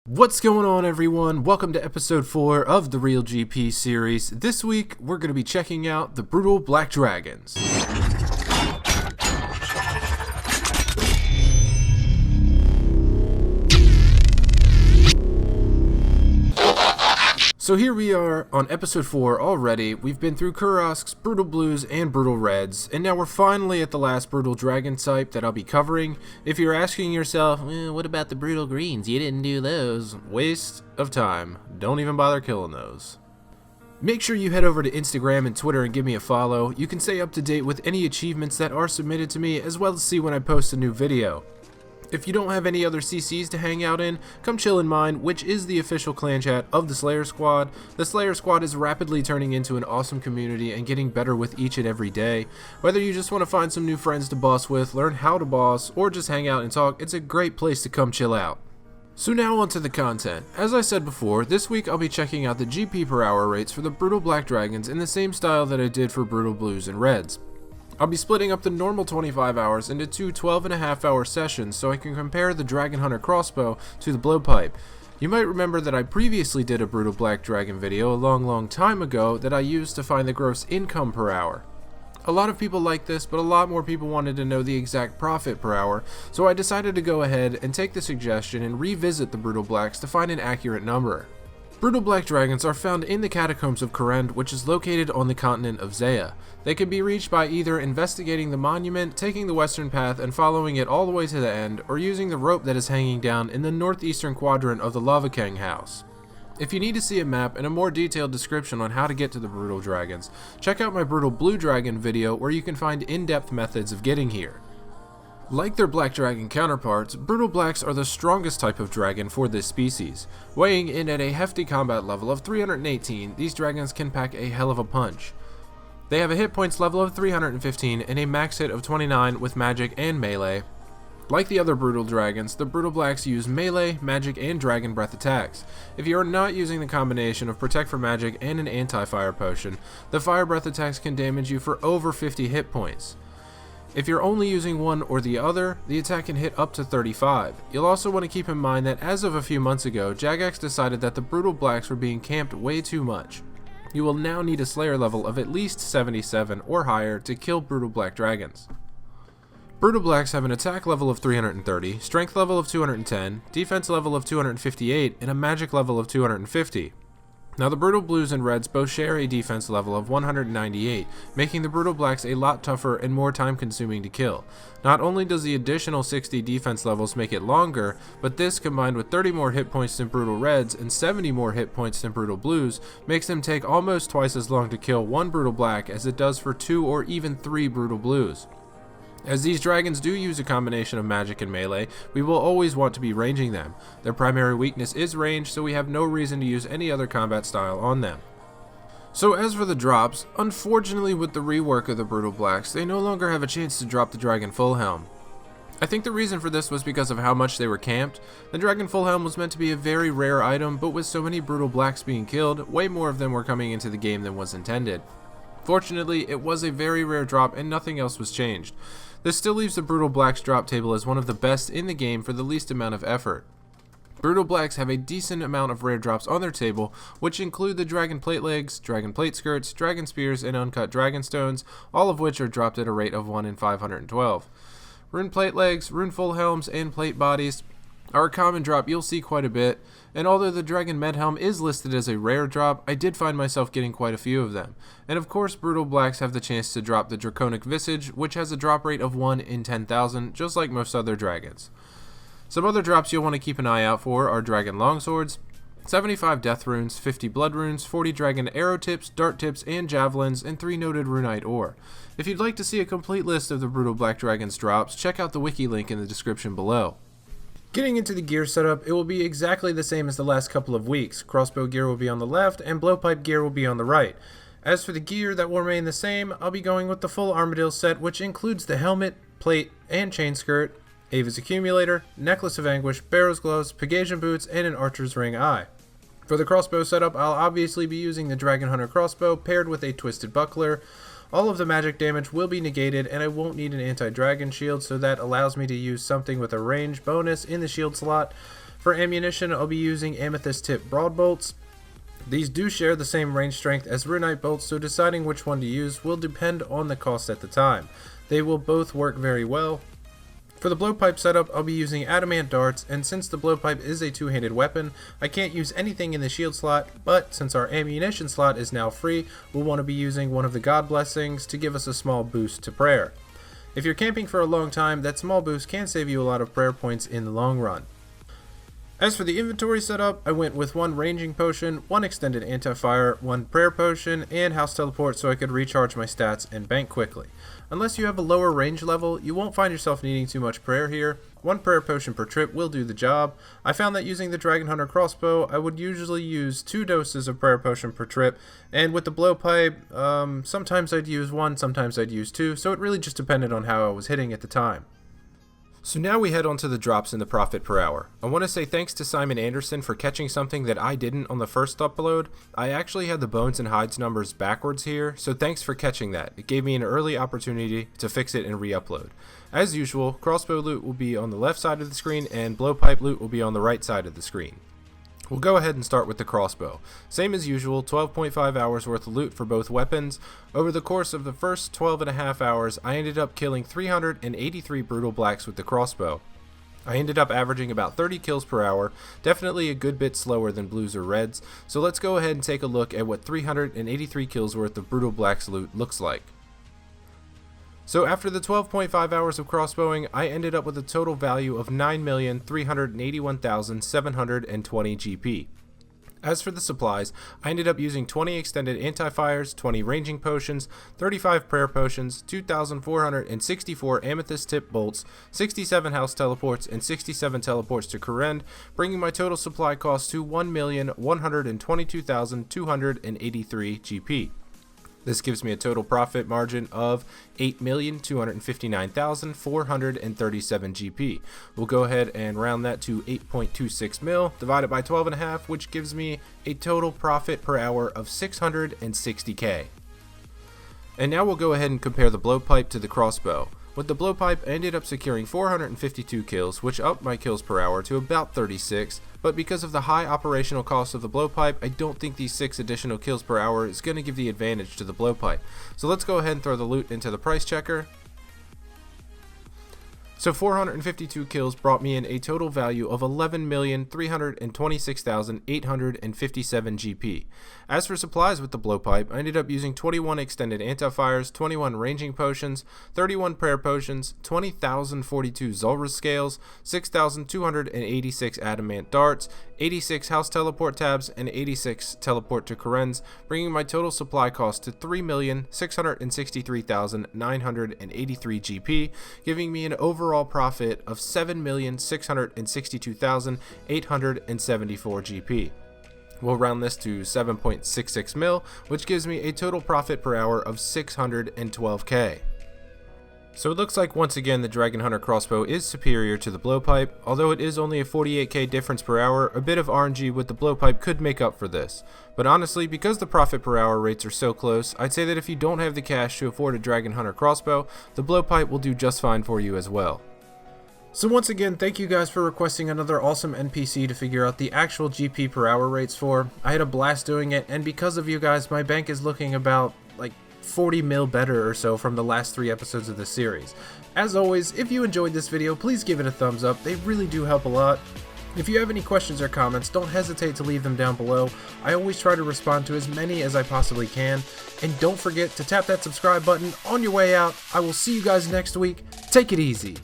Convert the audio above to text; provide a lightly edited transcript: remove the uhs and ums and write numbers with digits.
What's going on, everyone? Welcome to episode 4 of the Real GP series. This week, we're going to be checking out the Brutal Black Dragons. So here we are on episode 4 already. We've been through Kurosks, Brutal Blues, and Brutal Reds, and now we're finally at the last Brutal Dragon type that I'll be covering. If you're asking yourself, what about the Brutal Greens? You didn't do those. Waste of time. Don't even bother killing those. Make sure you head over to Instagram and Twitter and give me a follow. You can stay up to date with any achievements that are submitted to me, as well as see when I post a new video. If you don't have any other CCs to hang out in, come chill in mine, which is the official clan chat of the Slayer Squad. The Slayer Squad is rapidly turning into an awesome community and getting better with each and every day. Whether you just want to find some new friends to boss with, learn how to boss, or just hang out and talk, it's a great place to come chill out. So now onto the content. As I said before, this week I'll be checking out the GP per hour rates for the Brutal Black Dragons in the same style that I did for Brutal Blues and Reds. I'll be splitting up the normal 25 hours into two 12.5 hour sessions so I can compare the Hunter Crossbow to the Blowpipe. You might remember that I previously did a Brutal Black Dragon video a long time ago that I used to find the gross income per hour. A lot of people like this, but a lot more people wanted to know the exact profit per hour, so I decided to go ahead and take the suggestion and revisit the Brutal Blacks to find an accurate number. Brutal Black Dragons are found in the Catacombs of Kourend, which is located on the continent of Zeah. They can be reached by either investigating the monument, taking the western path and following it all the way to the end, or using the rope that is hanging down in the northeastern quadrant of the Lava King house. If you need to see a map and a more detailed description on how to get to the Brutal Dragons, check out my Brutal Blue Dragon video where you can find in-depth methods of getting here. Like their Black Dragon counterparts, Brutal Blacks are the strongest type of dragon for this species. Weighing in at a hefty combat level of 318, these dragons can pack a hell of a punch. They have a hit points level of 315 and a max hit of 29 with magic and melee. Like the other Brutal Dragons, the Brutal Blacks use melee, magic, and dragon breath attacks. If you are not using the combination of Protect from Magic and an anti-fire potion, the fire breath attacks can damage you for over 50 hit points. If you're only using one or the other, the attack can hit up to 35. You'll also want to keep in mind that as of a few months ago, Jagex decided that the Brutal Blacks were being camped way too much. You will now need a Slayer level of at least 77 or higher to kill Brutal Black Dragons. Brutal Blacks have an attack level of 330, strength level of 210, defense level of 258, and a magic level of 250. Now the Brutal Blues and Reds both share a defense level of 198, making the Brutal Blacks a lot tougher and more time consuming to kill. Not only does the additional 60 defense levels make it longer, but this combined with 30 more hit points than Brutal Reds and 70 more hit points than Brutal Blues makes them take almost twice as long to kill one Brutal Black as it does for 2 or even 3 Brutal Blues. As these dragons do use a combination of magic and melee, we will always want to be ranging them. Their primary weakness is range, so we have no reason to use any other combat style on them. So as for the drops, unfortunately with the rework of the Brutal Blacks, they no longer have a chance to drop the Dragon Full Helm. I think the reason for this was because of how much they were camped. The Dragon Full Helm was meant to be a very rare item, but with so many Brutal Blacks being killed, way more of them were coming into the game than was intended. Fortunately, it was a very rare drop and nothing else was changed. This still leaves the Brutal Blacks drop table as one of the best in the game for the least amount of effort. Brutal Blacks have a decent amount of rare drops on their table, which include the Dragon Plate Legs, Dragon Plate Skirts, Dragon Spears, and Uncut Dragon Stones, all of which are dropped at a rate of 1 in 512. Rune Plate Legs, Rune Full Helms, and Plate Bodies are a common drop you'll see quite a bit, and although the Dragon Med Helm is listed as a rare drop, I did find myself getting quite a few of them. And of course, Brutal Blacks have the chance to drop the Draconic Visage, which has a drop rate of 1 in 10,000, just like most other dragons. Some other drops you'll want to keep an eye out for are Dragon Longswords, 75 Death Runes, 50 Blood Runes, 40 Dragon Arrow Tips, Dart Tips, and Javelins, and 3 noted Runite Ore. If you'd like to see a complete list of the Brutal Black Dragons drops, check out the wiki link in the description below. Getting into the gear setup, it will be exactly the same as the last couple of weeks. Crossbow gear will be on the left, and blowpipe gear will be on the right. As for the gear that will remain the same, I'll be going with the full Armadillo set, which includes the helmet, plate, and chain skirt, Ava's Accumulator, Necklace of Anguish, Barrow's Gloves, Pegasian Boots, and an Archer's Ring Eye. For the crossbow setup, I'll obviously be using the Hunter Crossbow paired with a Twisted Buckler. All of the magic damage will be negated, and I won't need an anti-dragon shield, so that allows me to use something with a range bonus in the shield slot. For ammunition, I'll be using amethyst tip broad bolts. These do share the same range strength as runite bolts, so deciding which one to use will depend on the cost at the time. They will both work very well. For the blowpipe setup, I'll be using adamant darts, and since the blowpipe is a two-handed weapon, I can't use anything in the shield slot, but since our ammunition slot is now free, we'll want to be using one of the God Blessings to give us a small boost to prayer. If you're camping for a long time, that small boost can save you a lot of prayer points in the long run. As for the inventory setup, I went with one ranging potion, one extended anti-fire, one prayer potion, and house teleport so I could recharge my stats and bank quickly. Unless you have a lower range level, you won't find yourself needing too much prayer here. One prayer potion per trip will do the job. I found that using the Hunter Crossbow, I would usually use 2 doses of prayer potion per trip, and with the blowpipe, sometimes I'd use 1, sometimes I'd use 2, so it really just depended on how I was hitting at the time. So now we head on to the drops in the profit per hour. I want to say thanks to Simon Anderson for catching something that I didn't on the first upload. I actually had the bones and hides numbers backwards here, so thanks for catching that. It gave me an early opportunity to fix it and re-upload. As usual, crossbow loot will be on the left side of the screen and blowpipe loot will be on the right side of the screen. We'll go ahead and start with the crossbow. Same as usual, 12.5 hours worth of loot for both weapons. Over the course of the first 12.5 hours, I ended up killing 383 brutal blacks with the crossbow. I ended up averaging about 30 kills per hour, definitely a good bit slower than blues or reds, so let's go ahead and take a look at what 383 kills worth of brutal blacks loot looks like. So after the 12.5 hours of crossbowing, I ended up with a total value of 9,381,720 GP. As for the supplies, I ended up using 20 extended anti-fires, 20 ranging potions, 35 prayer potions, 2,464 amethyst tip bolts, 67 house teleports, and 67 teleports to Kourend, bringing my total supply cost to 1,122,283 GP. This gives me a total profit margin of 8,259,437 GP. We'll go ahead and round that to 8.26 mil divided by 12.5, which gives me a total profit per hour of 660k. And now we'll go ahead and compare the blowpipe to the crossbow. With the blowpipe, I ended up securing 452 kills, which upped my kills per hour to about 36, but because of the high operational cost of the blowpipe, I don't think these 6 additional kills per hour is going to give the advantage to the blowpipe. So let's go ahead and throw the loot into the price checker. So 452 kills brought me in a total value of 11,326,857 GP. As for supplies with the blowpipe, I ended up using 21 extended anti-fires, 21 ranging potions, 31 prayer potions, 20,042 Zulrus scales, 6,286 adamant darts, 86 house teleport tabs, and 86 teleport to Kourend's, bringing my total supply cost to 3,663,983 GP, giving me an overall profit of 7,662,874 GP. We'll round this to 7.66 mil, which gives me a total profit per hour of 612k. So it looks like once again the Hunter Crossbow is superior to the blowpipe. Although it is only a 48k difference per hour, a bit of RNG with the blowpipe could make up for this. But honestly, because the profit per hour rates are so close, I'd say that if you don't have the cash to afford a Hunter Crossbow, the blowpipe will do just fine for you as well. So once again, thank you guys for requesting another awesome NPC to figure out the actual GP per hour rates for. I had a blast doing it, and because of you guys, my bank is looking about like 40 mil better or so from the last 3 episodes of this series. As always, if you enjoyed this video, please give it a thumbs up. They really do help a lot. If you have any questions or comments, don't hesitate to leave them down below. I always try to respond to as many as I possibly can. And don't forget to tap that subscribe button on your way out. I will see you guys next week. Take it easy.